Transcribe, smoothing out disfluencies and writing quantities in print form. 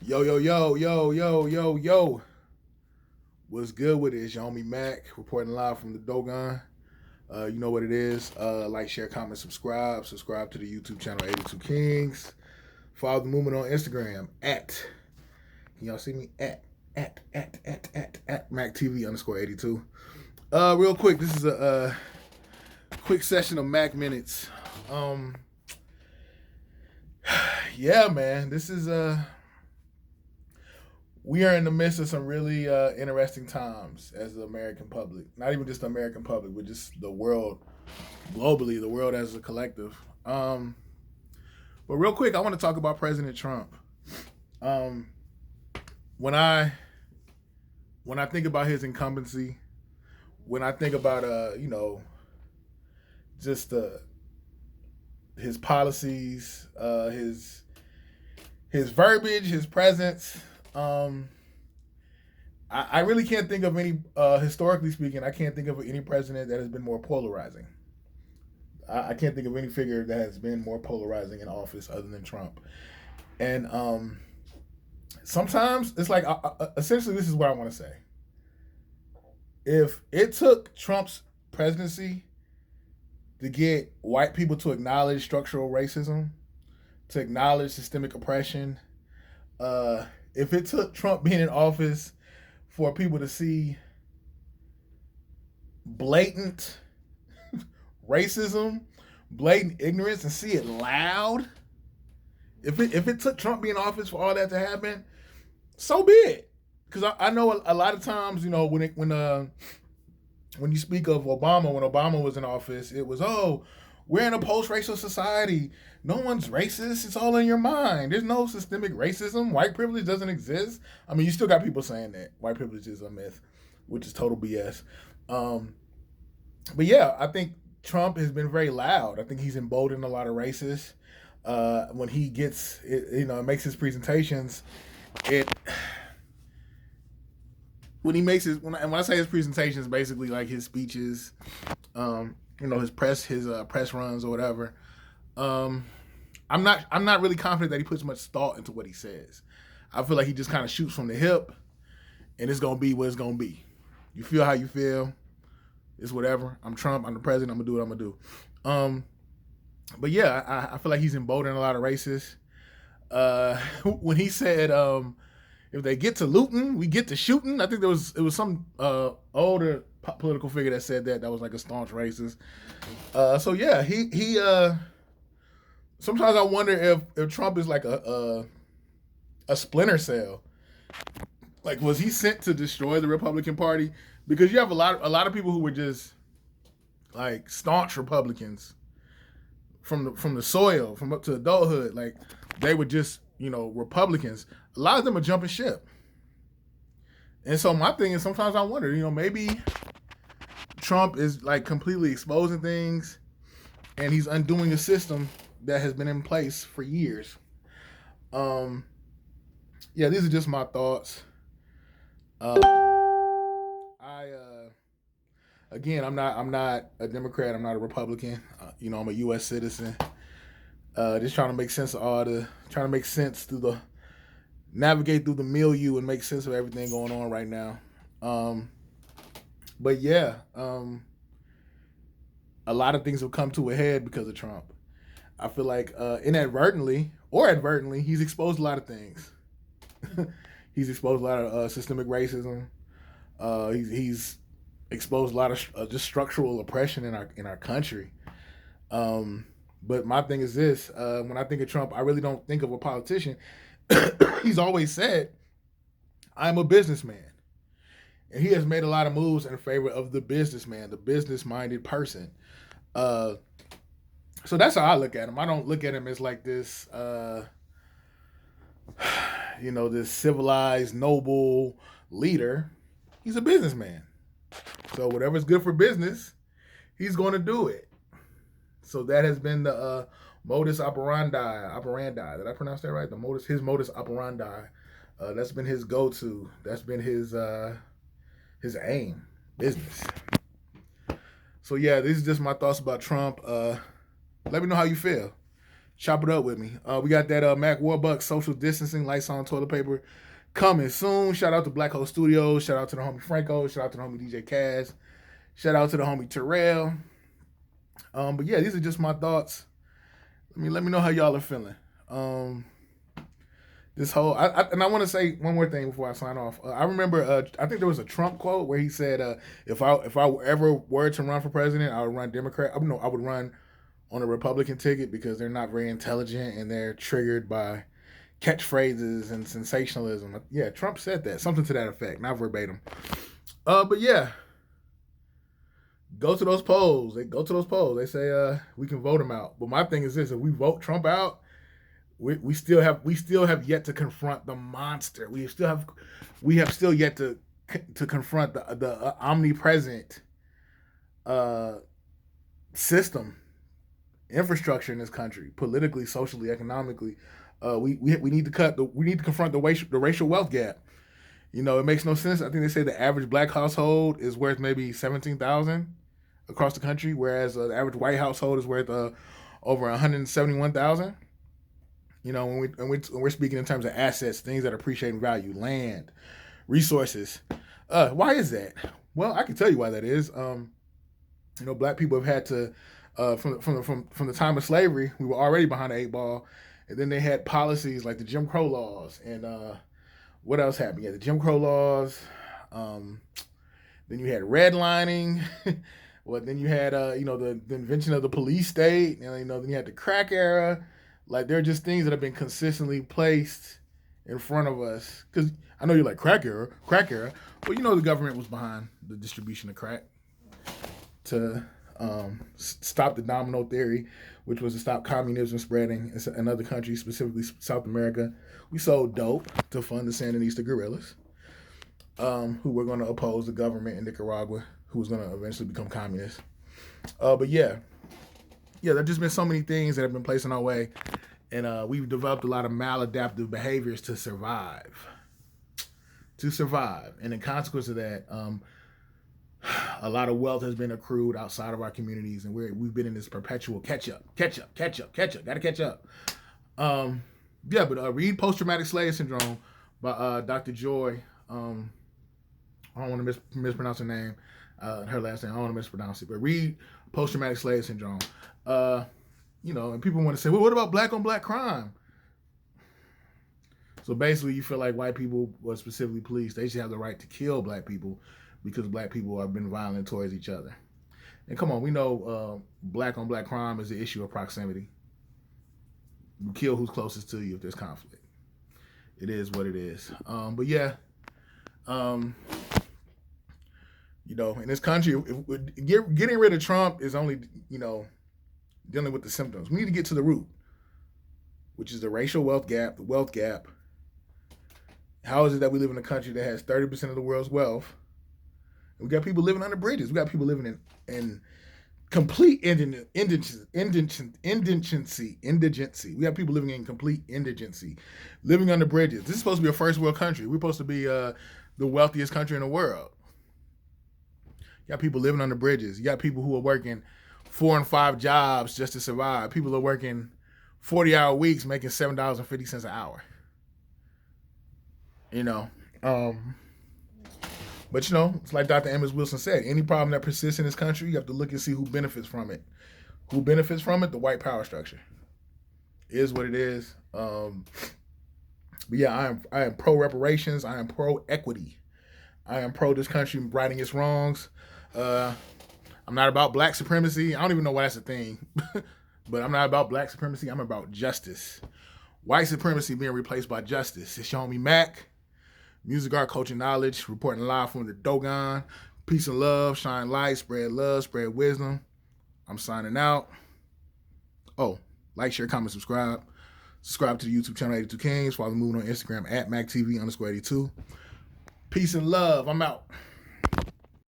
Yo, yo, yo, yo, yo, yo, yo. What's good with it? It's your homie Mac reporting live from the Dogon. You know what it is. Like, share, comment, subscribe. Subscribe to the YouTube channel 82 Kings. Follow the movement on Instagram at, can y'all see me? At MACTV underscore 82. Real quick, this is a quick session of Mac Minutes. Yeah, man, this is we are in the midst of some really interesting times as the American public. Not even just the American public, but just the world globally, the world as a collective. But real quick, I want to talk about President Trump. Um, when I think about his incumbency, when I think about just his policies, his verbiage, his presence. I really can't think of any, historically speaking, I can't think of any president that has been more polarizing. I can't think of any figure that has been more polarizing in office other than Trump. And sometimes it's like, essentially, this is what I want to say. If it took Trump's presidency to get white people to acknowledge structural racism, to acknowledge systemic oppression, if it took Trump being in office for people to see blatant racism, blatant ignorance, and see it loud, if it took Trump being in office for all that to happen, so be it. Because I know a lot of times, when you speak of Obama, when Obama was in office, it was, oh, we're in a post-racial society. No one's racist. It's all in your mind. There's no systemic racism. White privilege doesn't exist. I mean, you still got people saying that white privilege is a myth, which is total BS. But yeah, I think Trump has been very loud. I think he's emboldened a lot of racists. When he gets, makes his presentations, when I say his presentations, basically like his speeches, his press runs or whatever. I'm not really confident that he puts much thought into what he says. I feel like he just kind of shoots from the hip, and it's gonna be what it's gonna be. You feel how you feel. It's whatever. I'm Trump. I'm the president. I'm gonna do what I'm gonna do. But yeah, I feel like he's emboldened a lot of racists. When he said, if they get to looting, we get to shooting. I think it was some older political figure that said that was like a staunch racist. So yeah, he sometimes I wonder if Trump is like a splinter cell. Like, was he sent to destroy the Republican Party? Because you have a lot of people who were just like staunch Republicans from the soil, from up to adulthood. Like, they were just Republicans. A lot of them are jumping ship. And so my thing is, sometimes I wonder, maybe Trump is like completely exposing things, and he's undoing a system that has been in place for years. Yeah, these are just my thoughts. Again, I'm not a Democrat. I'm not a Republican. I'm a U.S. citizen. Just trying to make sense of trying to make sense navigate through the milieu and make sense of everything going on right now. But yeah, a lot of things have come to a head because of Trump. I feel like inadvertently or advertently, he's exposed a lot of things. He's exposed a lot of systemic racism. He's exposed a lot of just structural oppression in our country. But my thing is this: when I think of Trump, I really don't think of a politician. He's always said, "I'm a businessman," and he has made a lot of moves in favor of the businessman, the business-minded person. So that's how I look at him. I don't look at him as like this, this civilized, noble leader. He's a businessman. So whatever's good for business, he's going to do it. So that has been the modus operandi. Did I pronounce that right? His modus operandi. That's been his go-to. That's been his aim, business. So yeah, these are just my thoughts about Trump. Let me know how you feel. Chop it up with me. We got that Mac Warbucks social distancing, lights on, toilet paper coming soon. Shout out to Black Hole Studios. Shout out to the homie Franco. Shout out to the homie DJ Kaz. Shout out to the homie Terrell. But yeah, these are just my thoughts. Let me know how y'all are feeling. This whole and I want to say one more thing before I sign off. I remember I think there was a Trump quote where he said if I ever were to run for president, I would run Democrat. I would run on a Republican ticket because they're not very intelligent and they're triggered by catchphrases and sensationalism. Yeah, Trump said that, something to that effect, not verbatim. But yeah, go to those polls. They say we can vote him out. But my thing is this: if we vote Trump out, we still have yet to confront the monster. We have still yet to confront the omnipresent system, infrastructure in this country, politically, socially, economically. We need to confront the racial wealth gap. You know, it makes no sense. I think they say the average black household is worth maybe $17,000 across the country, whereas the average white household is worth over $171,000. You know, when we're speaking in terms of assets, things that appreciate in value, land, resources. Why is that? Well, I can tell you why that is. You know, black people have had to from the time of slavery, we were already behind the eight ball, and then they had policies like the Jim Crow laws, and what else happened? Yeah, the Jim Crow laws. Then you had redlining. Well, then you had the invention of the police state. And, then you had the crack era. Like, they're just things that have been consistently placed in front of us. Because I know you're like, crack era. Well, the government was behind the distribution of crack to stop the domino theory, which was to stop communism spreading in other countries, specifically South America. We sold dope to fund the Sandinista guerrillas, who were going to oppose the government in Nicaragua, who was going to eventually become communist. But yeah, there's just been so many things that have been placed in our way, and we've developed a lot of maladaptive behaviors to survive. And in consequence of that, a lot of wealth has been accrued outside of our communities, and we've been in this perpetual catch up. Gotta catch up. Read Post-Traumatic Slave Syndrome by Dr. Joy. I don't want to mispronounce her name, her last name. I don't want to mispronounce it, but read Post-Traumatic Slave Syndrome. And people want to say, well, what about black on black crime? So basically, you feel like white people, or specifically police, they should have the right to kill black people because black people have been violent towards each other. And come on, we know black on black crime is the issue of proximity. You kill who's closest to you if there's conflict. It is what it is. In this country, getting rid of Trump is only, dealing with the symptoms. We need to get to the root, which is the racial wealth gap, the wealth gap. How is it that we live in a country that has 30% of the world's wealth? We got people living under bridges. We got people living in complete indigency. We have people living in complete indigency, living under bridges. This is supposed to be a first world country. We're supposed to be the wealthiest country in the world. You got people living under bridges. You got people who are working 4 and 5 jobs just to survive. People are working 40-hour weeks, making $7.50 an hour. But it's like Dr. Amos Wilson said, any problem that persists in this country, you have to look and see who benefits from it. Who benefits from it? The white power structure. It is what it is. But yeah, I am pro reparations. I am pro equity. I am pro this country righting its wrongs. I'm not about black supremacy. I don't even know why that's a thing. But I'm not about black supremacy. I'm about justice. White supremacy being replaced by justice. It's your homie Mac. Music, art, culture, knowledge. Reporting live from the Dogon. Peace and love. Shine light. Spread love. Spread wisdom. I'm signing out. Oh, like, share, comment, subscribe. Subscribe to the YouTube channel 82 Kings. Follow me on Instagram at MACTV_82. Peace and love. I'm out.